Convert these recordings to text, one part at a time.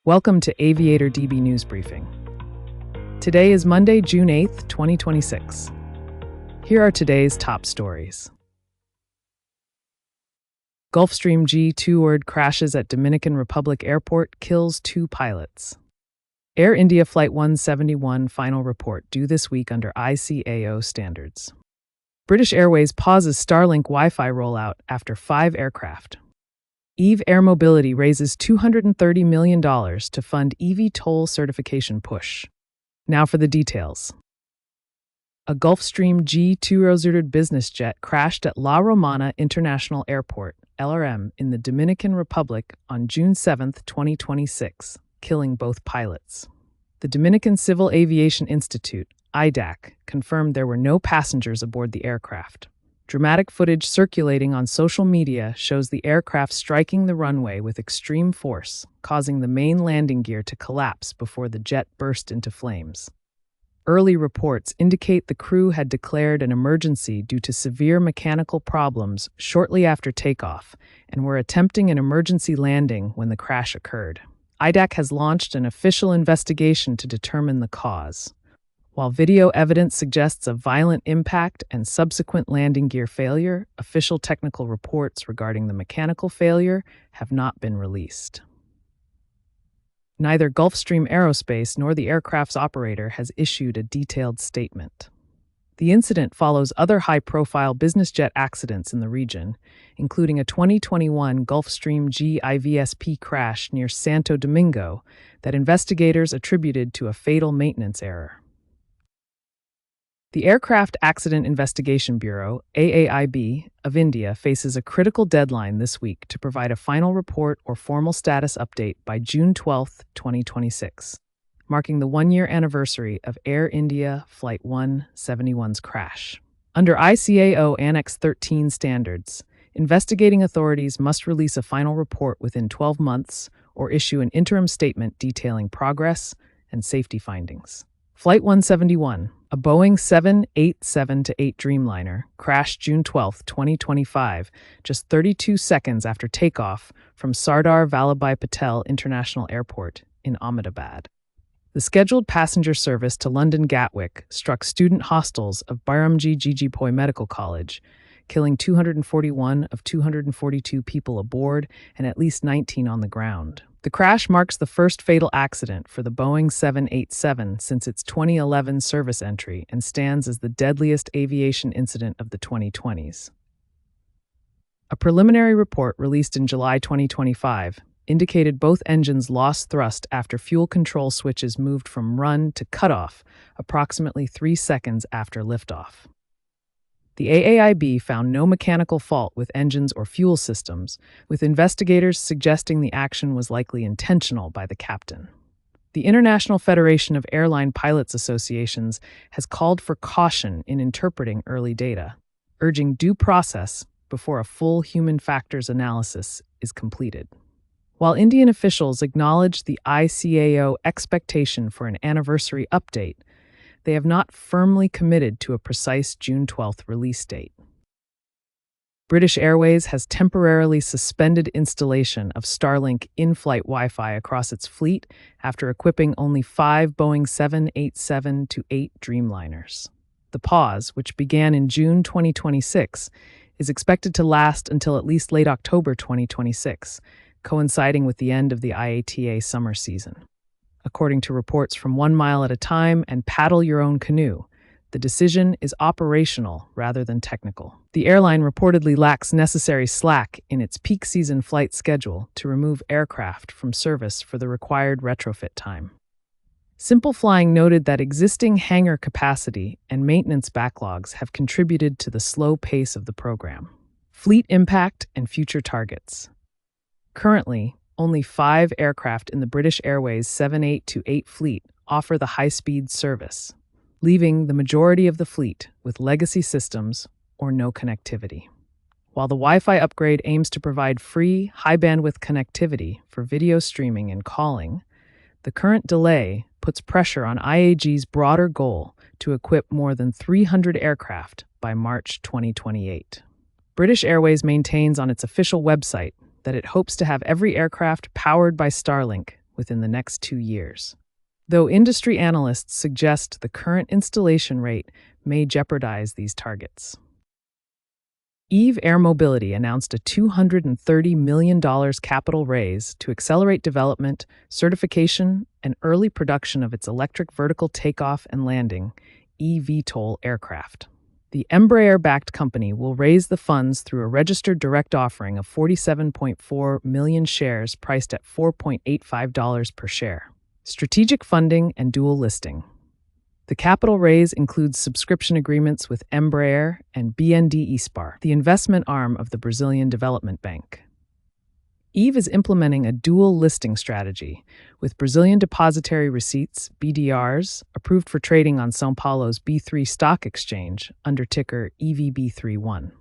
Welcome to AviatorDB News Briefing. Today is Monday, June 8th, 2026. Here are today's top stories. Gulfstream G200 crashes at Dominican Republic Airport, kills 2 pilots. Air India Flight 171 final report due this week under ICAO standards. British Airways pauses Starlink Wi-Fi rollout after 5 aircraft. Eve Air Mobility raises $230 million to fund eVTOL certification push. Now for the details. A Gulfstream G200 business jet crashed at La Romana International Airport, LRM, in the Dominican Republic on June 7, 2026, killing both pilots. The Dominican Civil Aviation Institute, IDAC, confirmed there were no passengers aboard the aircraft. Dramatic footage circulating on social media shows the aircraft striking the runway with extreme force, causing the main landing gear to collapse before the jet burst into flames. Early reports indicate the crew had declared an emergency due to severe mechanical problems shortly after takeoff and were attempting an emergency landing when the crash occurred. IDAC has launched an official investigation to determine the cause. While video evidence suggests a violent impact and subsequent landing gear failure, official technical reports regarding the mechanical failure have not been released. Neither Gulfstream Aerospace nor the aircraft's operator has issued a detailed statement. The incident follows other high-profile business jet accidents in the region, including a 2021 Gulfstream G200 crash near Santo Domingo that investigators attributed to a fatal maintenance error. The Aircraft Accident Investigation Bureau, AAIB, of India faces a critical deadline this week to provide a final report or formal status update by June 12, 2026, marking the one-year anniversary of Air India Flight 171's crash. Under ICAO Annex 13 standards, investigating authorities must release a final report within 12 months or issue an interim statement detailing progress and safety findings. Flight 171, a Boeing 787-8 Dreamliner, crashed June 12, 2025, just 32 seconds after takeoff from Sardar Vallabhbhai Patel International Airport in Ahmedabad. The scheduled passenger service to London Gatwick struck student hostels of Byramji Jijipoi Medical College, killing 241 of 242 people aboard and at least 19 on the ground. The crash marks the first fatal accident for the Boeing 787 since its 2011 service entry and stands as the deadliest aviation incident of the 2020s. A preliminary report released in July 2025 indicated both engines lost thrust after fuel control switches moved from run to cutoff approximately 3 seconds after liftoff. The AAIB found no mechanical fault with engines or fuel systems, with investigators suggesting the action was likely intentional by the captain. The International Federation of Airline Pilots Associations has called for caution in interpreting early data, urging due process before a full human factors analysis is completed. While Indian officials acknowledged the ICAO expectation for an anniversary update, they have not firmly committed to a precise June 12th release date. British Airways has temporarily suspended installation of Starlink in-flight Wi-Fi across its fleet after equipping only 5 Boeing 787-8 Dreamliners. The pause, which began in June 2026, is expected to last until at least late October 2026, coinciding with the end of the IATA summer season. According to reports from 1 Mile at a Time and Paddle Your Own Canoe, the decision is operational rather than technical. The airline reportedly lacks necessary slack in its peak season flight schedule to remove aircraft from service for the required retrofit time. Simple Flying noted that existing hangar capacity and maintenance backlogs have contributed to the slow pace of the program. Fleet impact and future targets. Currently, only 5 aircraft in the British Airways 78-8 fleet offer the high-speed service, leaving the majority of the fleet with legacy systems or no connectivity. While the Wi-Fi upgrade aims to provide free, high-bandwidth connectivity for video streaming and calling, the current delay puts pressure on IAG's broader goal to equip more than 300 aircraft by March 2028. British Airways maintains on its official website that it hopes to have every aircraft powered by Starlink within the next 2 years. Though industry analysts suggest the current installation rate may jeopardize these targets. Eve Air Mobility announced a $230 million capital raise to accelerate development, certification, and early production of its electric vertical takeoff and landing eVTOL aircraft. The Embraer-backed company will raise the funds through a registered direct offering of 47.4 million shares priced at $4.85 per share. Strategic funding and dual listing. The capital raise includes subscription agreements with Embraer and BND Espar, the investment arm of the Brazilian Development Bank. Eve is implementing a dual listing strategy, with Brazilian Depositary Receipts, BDRs, approved for trading on São Paulo's B3 stock exchange under ticker EVB31.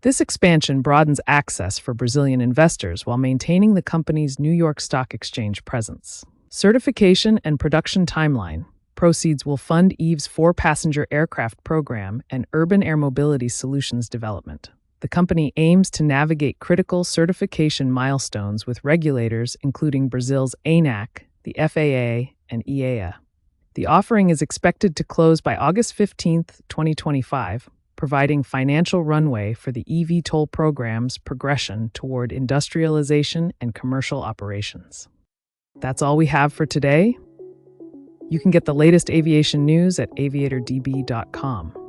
This expansion broadens access for Brazilian investors while maintaining the company's New York Stock Exchange presence. Certification and production timeline. Proceeds will fund Eve's 4-passenger aircraft program and urban air mobility solutions development. The company aims to navigate critical certification milestones with regulators including Brazil's ANAC, the FAA, and ICAO. The offering is expected to close by August 15, 2025, providing financial runway for the eVTOL program's progression toward industrialization and commercial operations. That's all we have for today. You can get the latest aviation news at aviatordb.com.